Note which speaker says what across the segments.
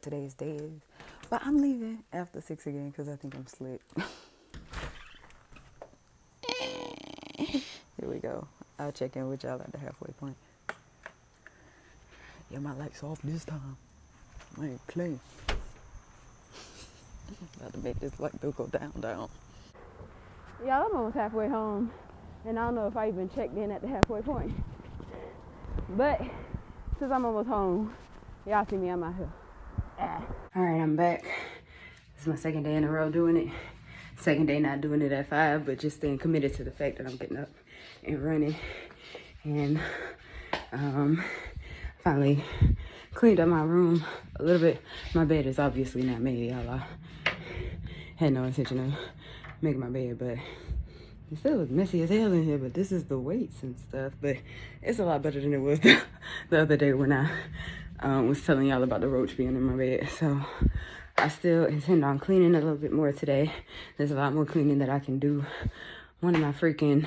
Speaker 1: today's day is. But I'm leaving after 6 again because I think I'm slick. Here we go. I'll check in with y'all at the halfway point. Yeah, my light's off this time. I ain't playing. About to make this light bill go down.
Speaker 2: Y'all, I'm almost halfway home, and I don't know if I even checked in at the halfway point. But since I'm almost home, y'all see me, I'm out here. All right, I'm back. This is my second day in a row doing it. Second day not doing it at 5, but just staying committed to the fact that I'm getting up and running. And finally cleaned up my room a little bit. My bed is obviously not made, y'all. I had no intention of making my bed, but it still looks messy as hell in here. But this is the weights and stuff. But it's a lot better than it was the other day when I was telling y'all about the roach being in my bed. So I still intend on cleaning a little bit more today. There's a lot more cleaning that I can do. One of my freaking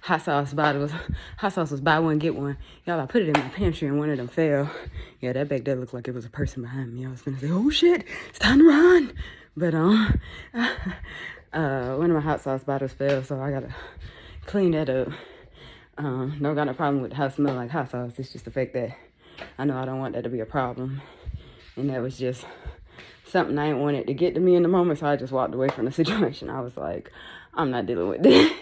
Speaker 2: hot sauce bottles. Hot sauce was buy one, get one. Y'all, I put it in my pantry and one of them fell. Yeah, that back there looked like it was a person behind me. I was gonna say, oh shit, it's time to run. But one of my hot sauce bottles fell, so I gotta clean that up. Don't got no problem with the house smelling like hot sauce. It's just the fact that I know I don't want that to be a problem. And that was just something I didn't want it to get to me in the moment, so I just walked away from the situation. I was like, I'm not dealing with this.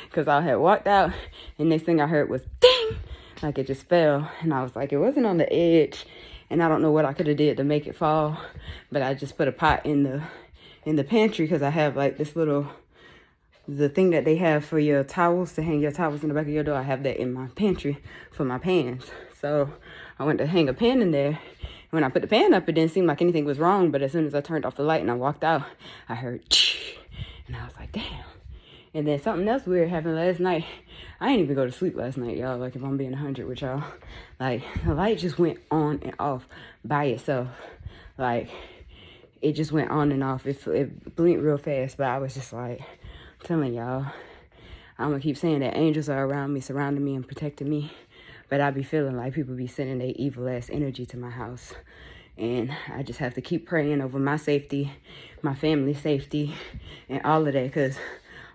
Speaker 2: Because I had walked out, and next thing I heard was ding, like it just fell. And I was like, it wasn't on the edge, and I don't know what I could have did to make it fall, but I just put a pot in the pantry because I have like this little, the thing that they have for your towels, to hang your towels in the back of your door. I have that in my pantry for my pans. So I went to hang a pan in there. When I put the pan up, it didn't seem like anything was wrong, but as soon as I turned off the light and I walked out, I heard and I was like, damn. And then something else weird happened last night. I didn't even go to sleep last night, y'all, like if I'm being 100 with y'all. Like the light just went on and off by itself. Like it just went on and off. It blinked real fast, but I was just like, I'm telling y'all, I'm gonna keep saying that angels are around me, surrounding me and protecting me. But I be feeling like people be sending their evil ass energy to my house. And I just have to keep praying over my safety, my family's safety, and all of that. Because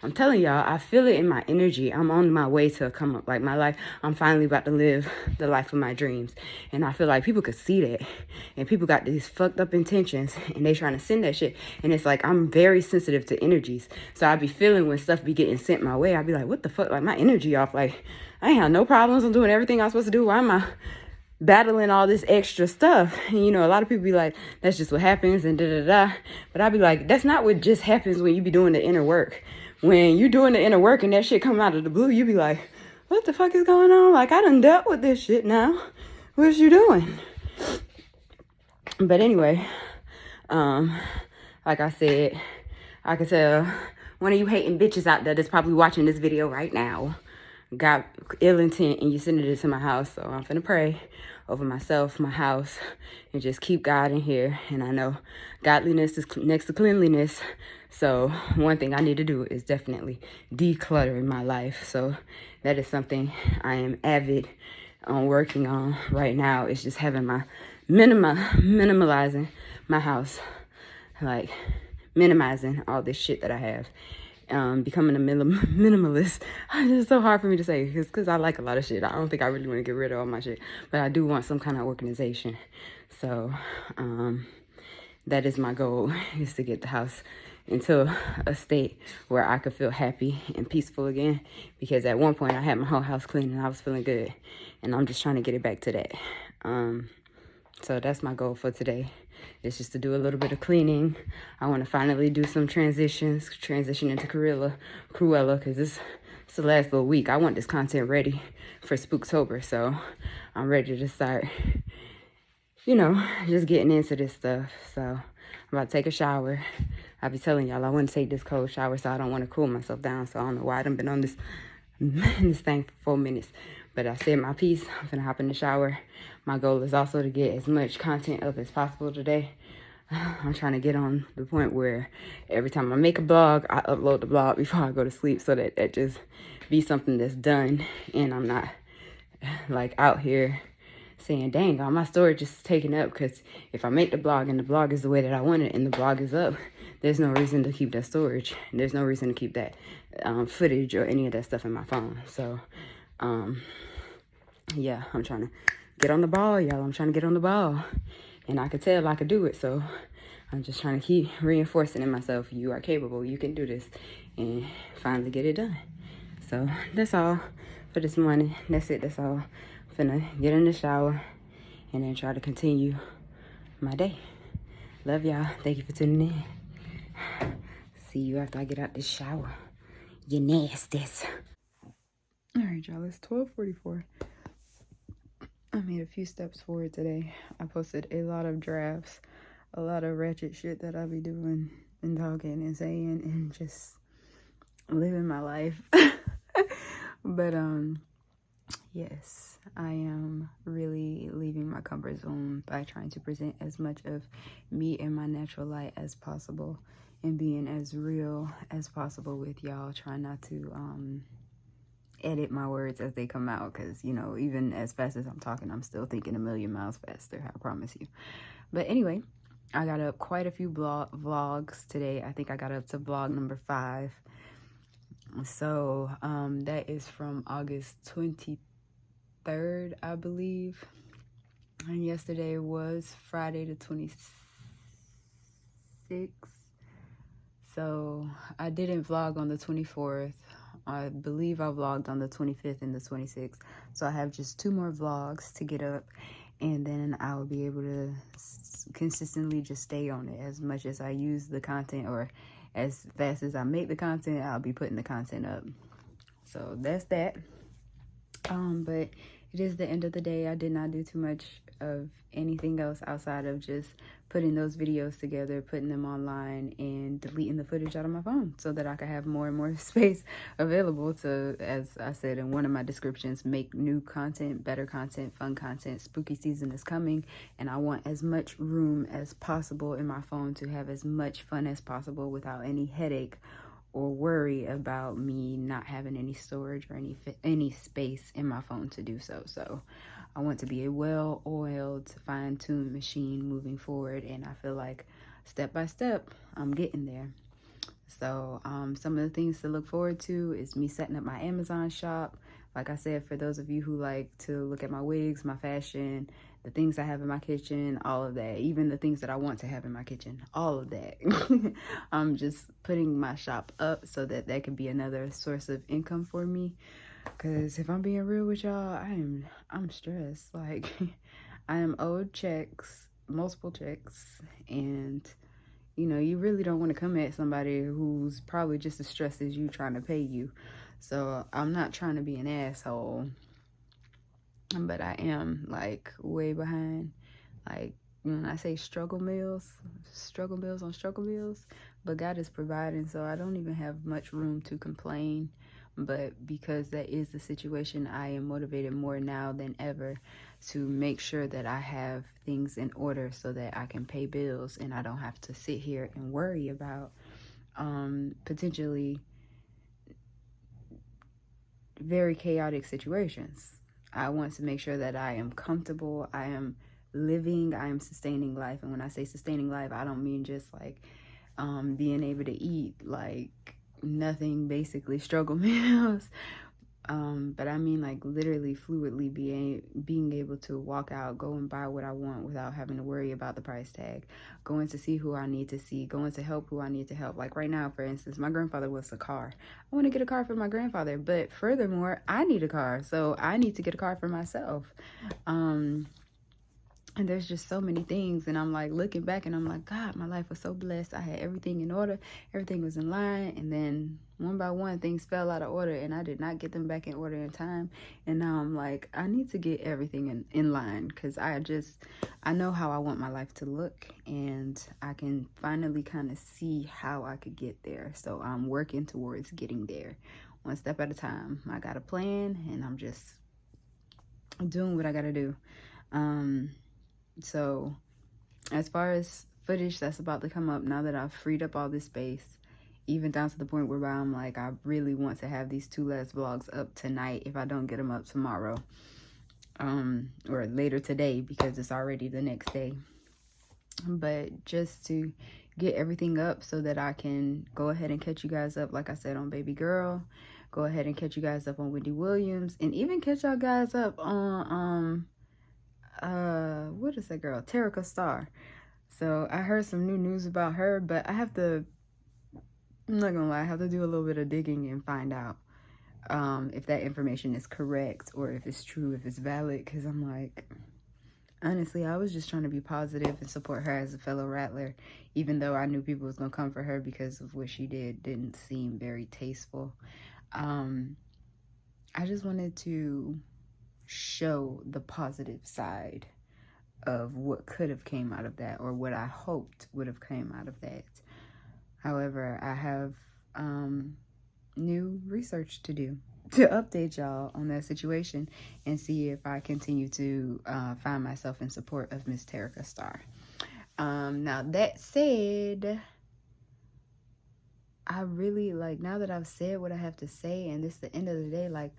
Speaker 2: I'm telling y'all, I feel it in my energy. I'm on my way to come up. Like my life, I'm finally about to live the life of my dreams. And I feel like people could see that. And people got these fucked up intentions. And they trying to send that shit. And it's like, I'm very sensitive to energies. So I be feeling when stuff be getting sent my way. I be like, what the fuck? Like my energy off. Like I ain't have no problems. I'm doing everything I'm supposed to do. Why am I battling all this extra stuff? And, you know, a lot of people be like, that's just what happens and da-da-da. But I be like, that's not what just happens when you be doing the inner work. When you doing the inner work and that shit come out of the blue, you be like, what the fuck is going on? Like, I done dealt with this shit now. What you doing? But anyway, like I said, I can tell one of you hating bitches out there that's probably watching this video right now got ill intent and you sending it to my house. So I'm finna pray over myself, my house, and just keep God in here. And I know godliness is next to cleanliness. So one thing I need to do is definitely declutter in my life. So that is something I am avid on working on right now. It's just having my minimalizing my house, like minimizing all this shit that I have. Becoming a minimalist. It's just so hard for me to say because I like a lot of shit. I don't think I really want to get rid of all my shit, but I do want some kind of organization. So that is my goal, is to get the house into a state where I could feel happy and peaceful again, because at one point I had my whole house clean and I was feeling good, and I'm just trying to get it back to that. So that's my goal for today. It's just to do a little bit of cleaning. I want to finally do some transition into Cruella, because it's the last little week. I want this content ready for Spooktober, so I'm ready to start, you know, just getting into this stuff. So I'm about to take a shower. I'll be telling y'all I want to take this cold shower, so I don't want to cool myself down. So I don't know why I done been on this thing for 4 minutes. But I said my piece. I'm gonna hop in the shower. My goal is also to get as much content up as possible today. I'm trying to get on the point where every time I make a blog, I upload the blog before I go to sleep, so that just be something that's done and I'm not like out here saying, dang, all my storage is taken up, because if I make the blog and the blog is the way that I want it and the blog is up, there's no reason to keep that storage. There's no reason to keep that footage or any of that stuff in my phone. So, yeah, I'm trying to get on the ball, y'all. I'm trying to get on the ball. And I could tell I could do it. So I'm just trying to keep reinforcing in myself, you are capable, you can do this, and finally get it done. So that's all for this morning. That's it. That's all. I'm finna get in the shower and then try to continue my day. Love y'all. Thank you for tuning in. See you after I get out this shower. You nasties.
Speaker 1: All right, y'all. It's 12:44. I made a few steps forward today. I posted a lot of drafts, a lot of ratchet shit that I'll be doing and talking and saying and just living my life. But yes, I am really leaving my comfort zone by trying to present as much of me in my natural light as possible and being as real as possible with y'all. Trying not to edit my words as they come out, because you know, even as fast as I'm talking, I'm still thinking a million miles faster, I promise you. But anyway, I got up quite a few vlogs today. I think I got up to vlog number 5. So that is from August 23rd, I believe, and yesterday was Friday the 26th. So I didn't vlog on the 24th. I believe I vlogged on the 25th and the 26th. So I have just 2 more vlogs to get up, and then I'll be able to consistently just stay on it. As much as I use the content, or as fast as I make the content, I'll be putting the content up. So that's that. But it is the end of the day. I did not do too much of anything else outside of just putting those videos together, putting them online, and deleting the footage out of my phone so that I could have more and more space available to, as I said in one of my descriptions, make new content, better content, fun content. Spooky season is coming, and I want as much room as possible in my phone to have as much fun as possible without any headache or worry about me not having any storage or any space in my phone to do so. So I want to be a well-oiled, fine-tuned machine moving forward, and I feel like step by step, I'm getting there. So some of the things to look forward to is me setting up my Amazon shop. Like I said, for those of you who like to look at my wigs, my fashion, the things I have in my kitchen, all of that, even the things that I want to have in my kitchen, all of that. I'm just putting my shop up so that that can be another source of income for me. Because if I'm being real with y'all, I'm stressed. Like, I am owed checks, multiple checks, and you know, you really don't want to come at somebody who's probably just as stressed as you trying to pay you. So I'm not trying to be an asshole, but I am like way behind. Like, when I say struggle meals on struggle meals, but God is providing, so I don't even have much room to complain. But because that is the situation, I am motivated more now than ever to make sure that I have things in order so that I can pay bills and I don't have to sit here and worry about potentially very chaotic situations. I want to make sure that I am comfortable, I am living, I am sustaining life. And when I say sustaining life, I don't mean just like being able to eat like nothing, basically struggle meals, but I mean like literally fluidly being able to walk out, go and buy what I want without having to worry about the price tag, going to see who I need to see, going to help who I need to help. Like right now, for instance, my grandfather wants a car. I want to get a car for my grandfather, but furthermore, I need a car, so I need to get a car for myself. And there's just so many things, and I'm like looking back and I'm like, God, my life was so blessed. I had everything in order, everything was in line, and then one by one things fell out of order and I did not get them back in order in time. And now I'm like, I need to get everything in line, because I know how I want my life to look, and I can finally kind of see how I could get there. So I'm working towards getting there one step at a time. I got a plan and I'm just doing what I gotta do. So as far as footage that's about to come up, now that I've freed up all this space, even down to the point where I'm like, I really want to have these 2 last vlogs up tonight if I don't get them up tomorrow. or later today because it's already the next day. But just to get everything up so that I can go ahead and catch you guys up, like I said, on Baby Girl, go ahead and catch you guys up on Wendy Williams, and even catch y'all guys up on what is that girl, Terica Starr. So I heard some new news about her, but I'm not gonna lie, I have to do a little bit of digging and find out if that information is correct or if it's true, if it's valid, because I'm like, honestly, I was just trying to be positive and support her as a fellow Rattler, even though I knew people was gonna come for her because of what she didn't seem very tasteful. I just wanted to show the positive side of what could have came out of that, or what I hoped would have came out of that. However, I have new research to do to update y'all on that situation and see if I continue to find myself in support of Miss Terica Starr. Now that said, I really, like, now that I've said what I have to say, and this is the end of the day, like,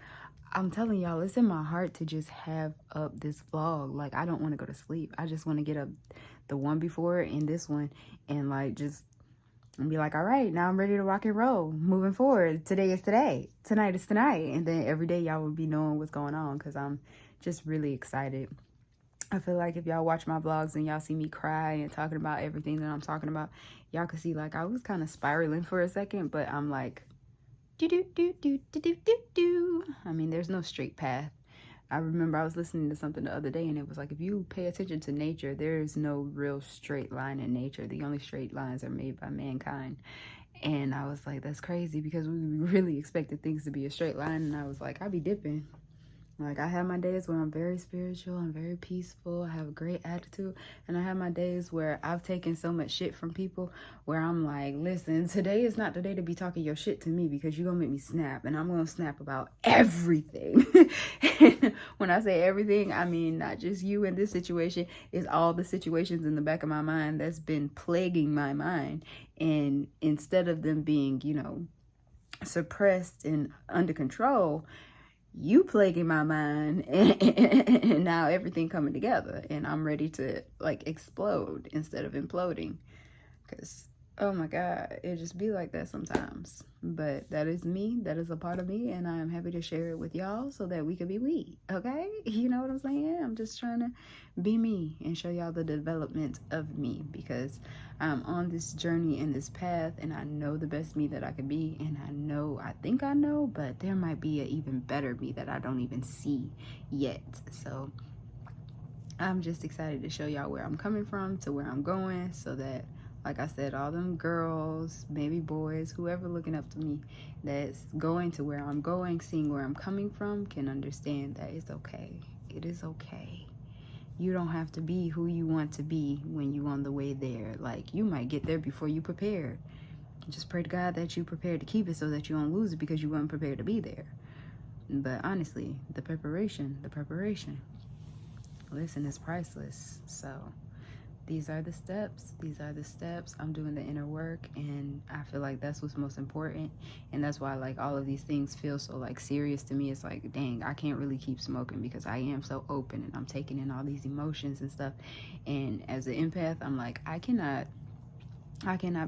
Speaker 1: I'm telling y'all, it's in my heart to just have up this vlog. Like, I don't want to go to sleep. I just want to get up the one before and this one and, like, just be like, all right, now I'm ready to rock and roll. Moving forward, today is today. Tonight is tonight. And then every day y'all will be knowing what's going on because I'm just really excited. I feel like if y'all watch my vlogs and y'all see me cry and talking about everything that I'm talking about, y'all can see, like, I was kind of spiraling for a second, but I'm like, I mean, there's no straight path. I remember I was listening to something the other day and it was like, if you pay attention to nature, there is no real straight line in nature. The only straight lines are made by mankind. And I was like, that's crazy, because we really expected things to be a straight line. And I was like, I be dipping. Like, I have my days where I'm very spiritual, I'm very peaceful, I have a great attitude, and I have my days where I've taken so much shit from people where I'm like, listen, today is not the day to be talking your shit to me because you're gonna make me snap, and I'm gonna snap about everything. And when I say everything, I mean not just you in this situation, it's all the situations in the back of my mind that's been plaguing my mind. And instead of them being, you know, suppressed and under control, you plaguing my mind, and now everything coming together and I'm ready to, like, explode instead of imploding, because oh my god, it just be like that sometimes. But that is me, that is a part of me, and I am happy to share it with y'all so that we could be we, okay? You know what I'm saying? I'm just trying to be me and show y'all the development of me, because I'm on this journey and this path, and I know the best me that I could be, and I think I know, but there might be an even better me that I don't even see yet. So I'm just excited to show y'all where I'm coming from to where I'm going, so that, like I said, all them girls, maybe boys, whoever looking up to me that's going to where I'm going, seeing where I'm coming from, can understand that it's okay. It is okay. You don't have to be who you want to be when you're on the way there. Like, you might get there before you prepared. Just pray to God that you prepared to keep it so that you don't lose it because you weren't prepared to be there. But honestly, the preparation, listen, is priceless. So these are the steps. I'm doing the inner work, and I feel like that's what's most important. And that's why, like, all of these things feel so, like, serious to me. It's like, dang, I can't really keep smoking because I am so open and I'm taking in all these emotions and stuff. And as an empath, I'm like, I cannot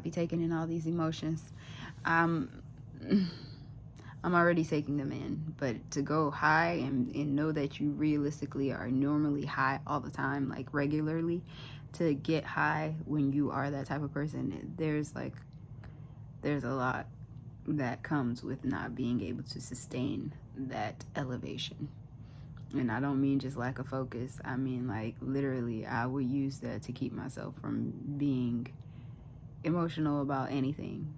Speaker 1: be taking in all these emotions. I'm already taking them in, but to go high and know that you realistically are normally high all the time, like regularly, to get high when you are that type of person, there's a lot that comes with not being able to sustain that elevation. And I don't mean just lack of focus. I mean, like, literally, I would use that to keep myself from being emotional about anything.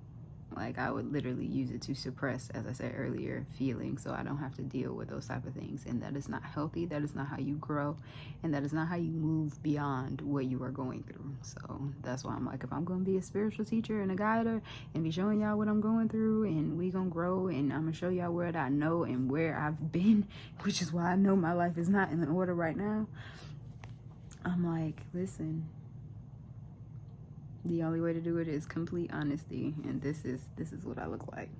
Speaker 1: Like, I would literally use it to suppress, as I said earlier, feelings, so I don't have to deal with those type of things. And that is not healthy. That is not how you grow. And that is not how you move beyond what you are going through. So that's why I'm like, if I'm going to be a spiritual teacher and a guider and be showing y'all what I'm going through, and we going to grow, and I'm going to show y'all where I know and where I've been, which is why I know my life is not in order right now. I'm like, listen, the only way to do it is complete honesty, and this is what I look like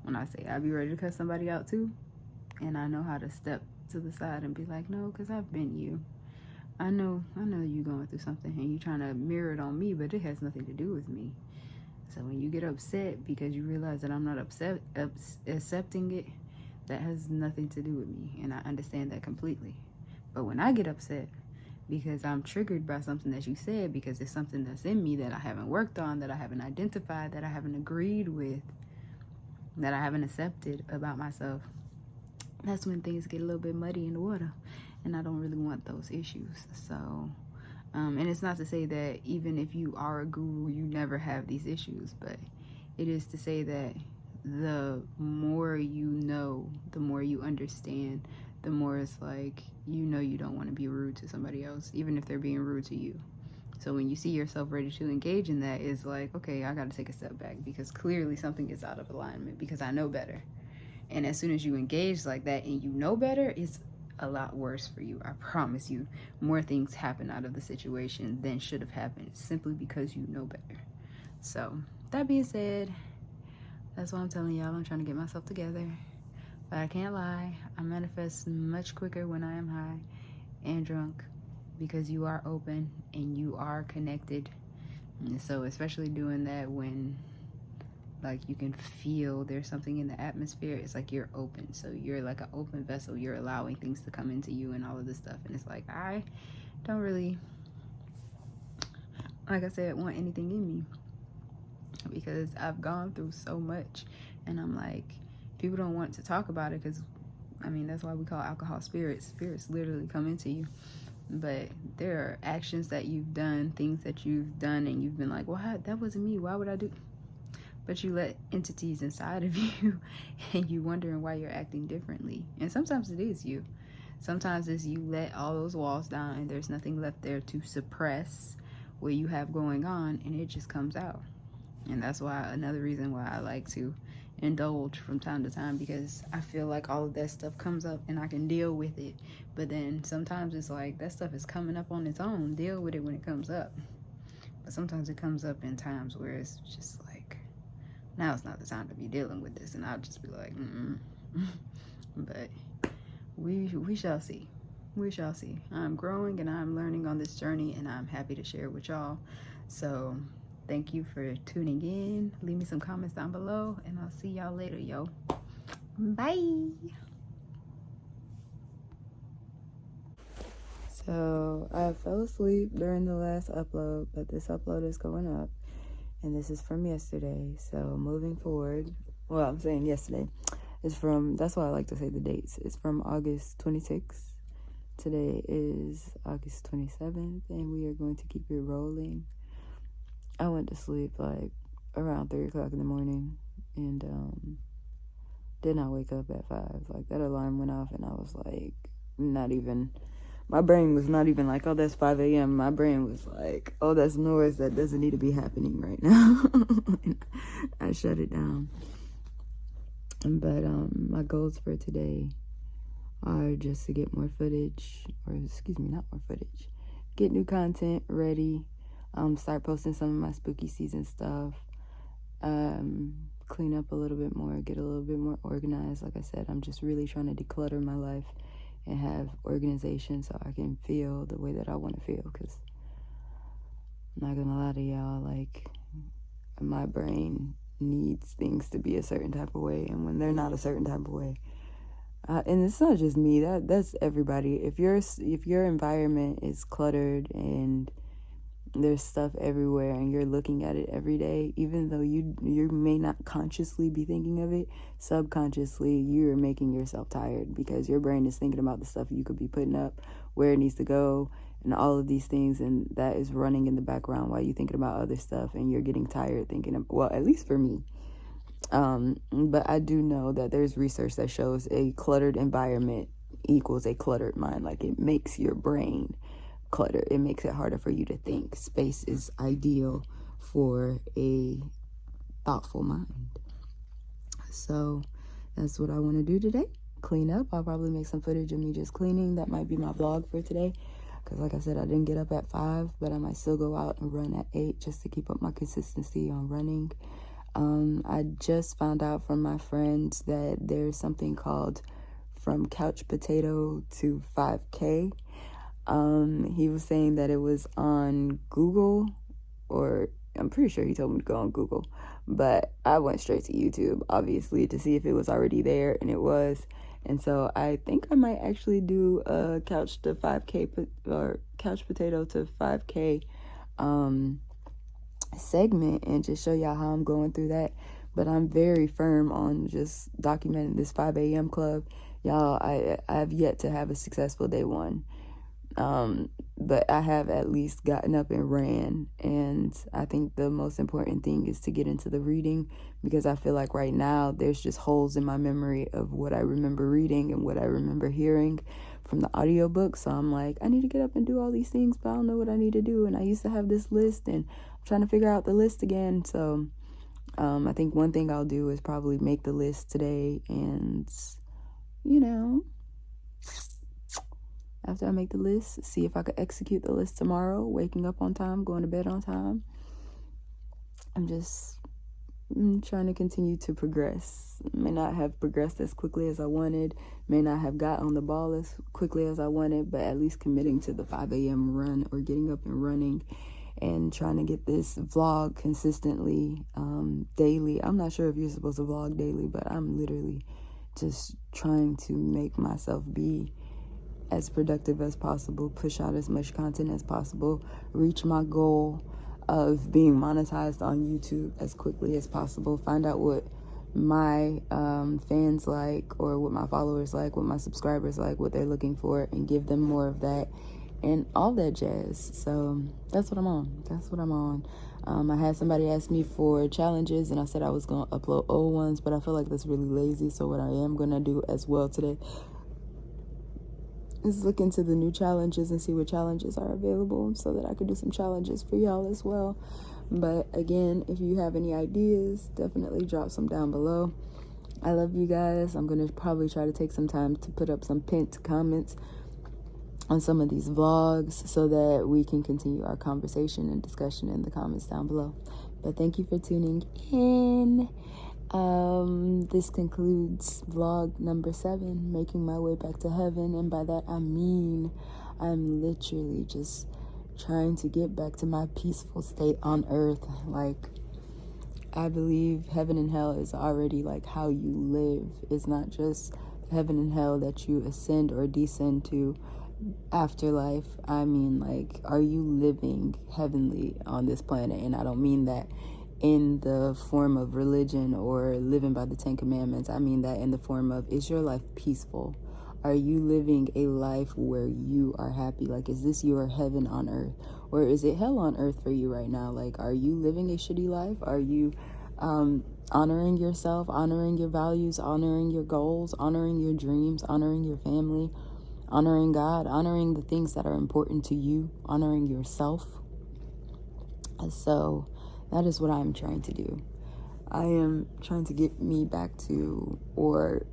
Speaker 1: when I say I be ready to cut somebody out too, and I know how to step to the side and be like, no, because I've been you. I know you going through something and you trying to mirror it on me, but it has nothing to do with me. So when you get upset because you realize that I'm not accepting it, that has nothing to do with me, and I understand that completely. But when I get upset because I'm triggered by something that you said, because it's something that's in me that I haven't worked on, that I haven't identified, that I haven't agreed with, that I haven't accepted about myself, that's when things get a little bit muddy in the water, and I don't really want those issues. So and it's not to say that even if you are a guru, you never have these issues, but it is to say that the more you know, the more you understand, the more it's like, you don't want to be rude to somebody else, even if they're being rude to you. So when you see yourself ready to engage in that, it's like, okay, I got to take a step back, because clearly something is out of alignment, because I know better. And as soon as you engage like that and you know better, it's a lot worse for you. I promise you, more things happen out of the situation than should have happened, simply because you know better. So that being said, that's why I'm telling y'all, I'm trying to get myself together. But I can't lie, I manifest much quicker when I am high and drunk, because you are open and you are connected. And so especially doing that when like you can feel there's something in the atmosphere, it's like you're open. So you're like an open vessel, you're allowing things to come into you and all of this stuff. And it's like, I don't really, like I said, want anything in me, because I've gone through so much. And I'm like, people don't want to talk about it, because I mean, that's why we call alcohol spirits. Spirits literally come into you. But there are actions that you've done, things that you've done, and you've been like, well, that wasn't me, why would I do? But you let entities inside of you, and you wondering why you're acting differently. And sometimes it is you. Sometimes it's you let all those walls down and there's nothing left there to suppress what you have going on, and it just comes out. And that's why, another reason why I like to indulge from time to time, because I feel like all of that stuff comes up and I can deal with it. But then sometimes it's like that stuff is coming up on its own. Deal with it when it comes up. But sometimes it comes up in times where it's just like, now it's not the time to be dealing with this, and I'll just be like, But we shall see. We shall see. I'm growing and I'm learning on this journey, and I'm happy to share it with y'all. So thank you for tuning in. Leave me some comments down below, and I'll see y'all later, yo. Bye. So I fell asleep during the last upload, but this upload is going up, and this is from yesterday. So moving forward, well, I'm saying yesterday, it's from, that's why I like to say the dates. It's from August 26th. Today is August 27th, and we are going to keep it rolling. I went to sleep like around 3 o'clock in the morning, and did not wake up at 5. Like, that alarm went off, and I was like, not even, my brain was not even like, oh, that's 5 a.m. My brain was like, oh, that's noise that doesn't need to be happening right now. I shut it down. But my goals for today are just to get more footage, or excuse me, not more footage, get new content ready, start posting some of my spooky season stuff, clean up a little bit more, get a little bit more organized. Like I said, I'm just really trying to declutter my life and have organization so I can feel the way that I want to feel, because I'm not gonna lie to y'all, like, my brain needs things to be a certain type of way, and when they're not a certain type of way, and it's not just me, that's everybody. If your environment is cluttered and there's stuff everywhere and you're looking at it every day, even though you may not consciously be thinking of it, subconsciously you're making yourself tired, because your brain is thinking about the stuff you could be putting up, where it needs to go, and all of these things, and that is running in the background while you're thinking about other stuff, and you're getting tired thinking of, well, at least for me. But I do know that there's research that shows a cluttered environment equals a cluttered mind. Like, it makes your brain clutter. It makes it harder for you to think. Space is ideal for a thoughtful mind. So that's what I want to do today. Clean up. I'll probably make some footage of me just cleaning. That might be my vlog for today, because like I said, I didn't get up at 5, but I might still go out and run at 8 just to keep up my consistency on running. I just found out from my friends that there's something called from couch potato to 5K. He was saying that it was on Google, or I'm pretty sure he told me to go on Google, but I went straight to YouTube, obviously, to see if it was already there, and it was. And so I think I might actually do a couch potato to 5K segment and just show y'all how I'm going through that. But I'm very firm on just documenting this 5 a.m. club. Y'all, I have yet to have a successful day one. But I have at least gotten up and ran. And I think the most important thing is to get into the reading, because I feel like right now there's just holes in my memory of what I remember reading and what I remember hearing from the audiobook. So I'm like, I need to get up and do all these things, but I don't know what I need to do. And I used to have this list, and I'm trying to figure out the list again. So I think one thing I'll do is probably make the list today, and after I make the list, see if I could execute the list tomorrow, waking up on time, going to bed on time. I'm trying to continue to progress. May not have progressed as quickly as I wanted, may not have got on the ball as quickly as I wanted, but at least committing to the 5 a.m. run, or getting up and running, and trying to get this vlog consistently, daily. I'm not sure if you're supposed to vlog daily, but I'm literally just trying to make myself be as productive as possible, push out as much content as possible, reach my goal of being monetized on YouTube as quickly as possible, find out what my fans like, or what my followers like, what my subscribers like, what they're looking for, and give them more of that and all that jazz. So that's what I'm on. I had somebody ask me for challenges, and I said I was going to upload old ones, but I feel like that's really lazy. So what I am going to do as well today is look into the new challenges and see what challenges are available, so that I could do some challenges for y'all as well. But again, if you have any ideas, definitely drop some down below. I love you guys. I'm going to probably try to take some time to put up some pinned comments on some of these vlogs, so that we can continue our conversation and discussion in the comments down below. But thank you for tuning in. This concludes vlog number 7, making my way back to heaven. And by that I mean I'm literally just trying to get back to my peaceful state on earth. Like, I believe heaven and hell is already like how you live. It's not just heaven and hell that you ascend or descend to afterlife. I mean, like, are you living heavenly on this planet? And I don't mean that in the form of religion or living by the 10 commandments. I mean that in the form of, is your life peaceful? Are you living a life where you are happy? Like, is this your heaven on earth, or is it hell on earth for you right now? Like, are you living a shitty life? Are you honoring yourself, honoring your values, honoring your goals, honoring your dreams, honoring your family, honoring God, honoring the things that are important to you, honoring yourself? And so that is what I'm trying to do. I am trying to get me back to, or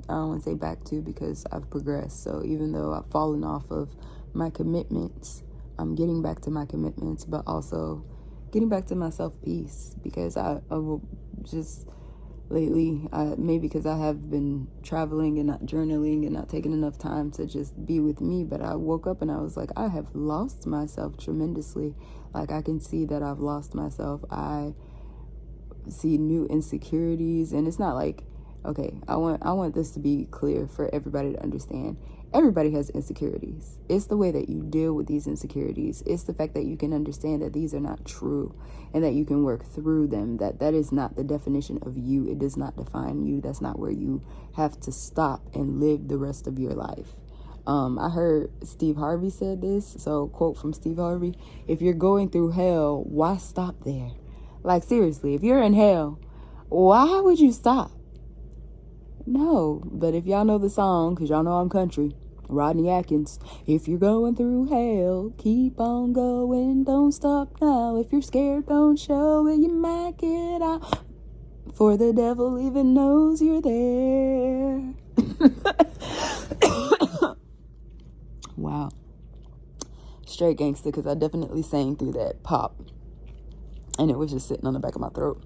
Speaker 1: I don't want to say back to, because I've progressed. So even though I've fallen off of my commitments, I'm getting back to my commitments, but also getting back to my self-peace, because I will just lately, maybe because I have been traveling and not journaling and not taking enough time to just be with me, but I woke up and I was like, I have lost myself tremendously. Like, I can see that I've lost myself. I see new insecurities, and it's not like, okay, I want this to be clear for everybody to understand. Everybody has insecurities. It's the way that you deal with these insecurities. It's the fact that you can understand that these are not true, and that you can work through them. That is not the definition of you. It does not define you. That's not where you have to stop and live the rest of your life. I heard Steve Harvey said this. So, quote from Steve Harvey: if you're going through hell, why stop there? Like, seriously, if you're in hell, why would you stop? No, but if y'all know the song, because y'all know I'm country, Rodney Atkins, if you're going through hell, keep on going, don't stop now. If you're scared, don't show it, you might get out, for the devil even knows you're there. Wow. Straight gangster, because I definitely sang through that pop, and it was just sitting on the back of my throat.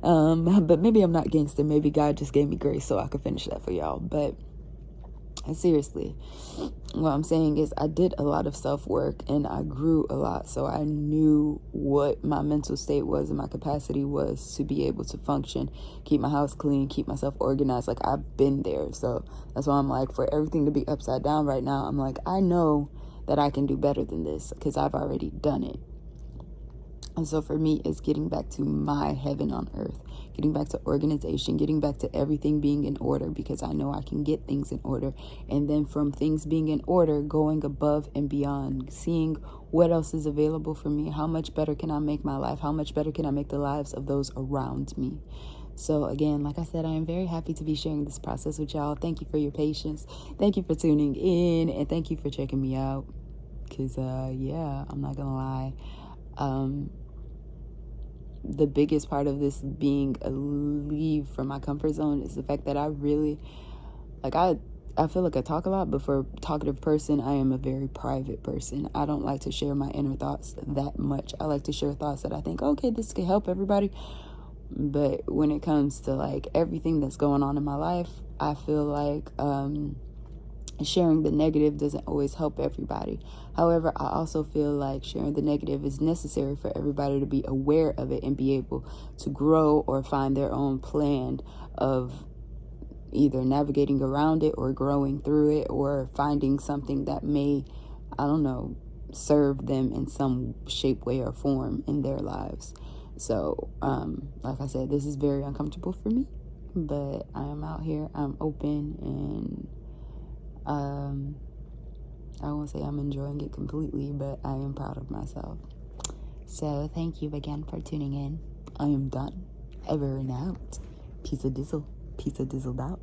Speaker 1: But maybe I'm not gangster. Maybe God just gave me grace so I could finish that for y'all. But And seriously, what I'm saying is I did a lot of self-work and I grew a lot. So I knew what my mental state was and my capacity was to be able to function, keep my house clean, keep myself organized. Like, I've been there. So that's why I'm like, for everything to be upside down right now, I'm like, I know that I can do better than this because I've already done it. And so for me, it's getting back to my heaven on earth, getting back to organization, getting back to everything being in order, because I know I can get things in order. And then from things being in order, going above and beyond, seeing what else is available for me. How much better can I make my life? How much better can I make the lives of those around me? So again, like I said, I am very happy to be sharing this process with y'all. Thank you for your patience. Thank you for tuning in. And thank you for checking me out. Because, yeah, I'm not going to lie. The biggest part of this being a leave from my comfort zone is the fact that I really, like, I feel like I talk a lot, but for a talkative person, I am a very private person. I don't like to share my inner thoughts that much. I like to share thoughts that I think, okay, this could help everybody. But when it comes to, like, everything that's going on in my life, I feel like sharing the negative doesn't always help everybody. However, I also feel like sharing the negative is necessary for everybody to be aware of it and be able to grow or find their own plan of either navigating around it or growing through it or finding something that may, I don't know, serve them in some shape, way, or form in their lives. So, like I said, this is very uncomfortable for me, but I am out here, I'm open, and I won't say I'm enjoying it completely, but I am proud of myself. So thank you again for tuning in. I am done. Ever and out. Peace of dizzle. Peace of dizzled out.